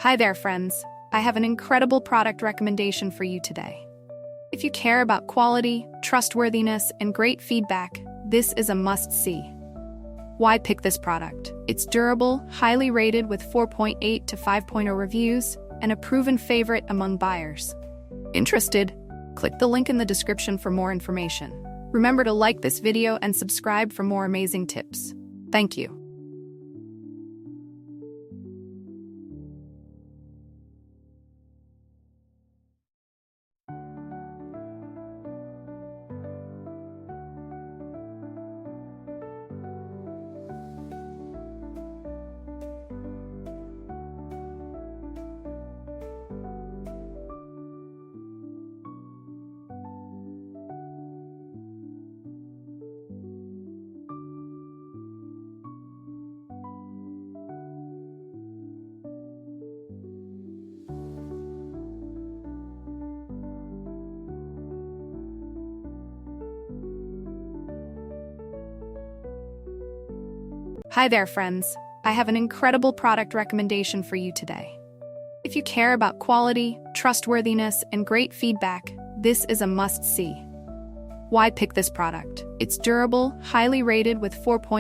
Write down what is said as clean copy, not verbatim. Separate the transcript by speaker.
Speaker 1: Hi there, friends. I have an incredible product recommendation for you today. If you care about quality, trustworthiness, and great feedback, this is a must-see. Why pick this product? It's durable, highly rated with 4.8 to 5.0 reviews, and a proven favorite among buyers. Interested? Click the link in the description for more information. Remember to like this video and subscribe for more amazing tips. Thank you. Hi there, friends. I have an incredible product recommendation for you today. If you care about quality, trustworthiness, and great feedback, this is a must-see. Why pick this product? It's durable, highly rated with 4.8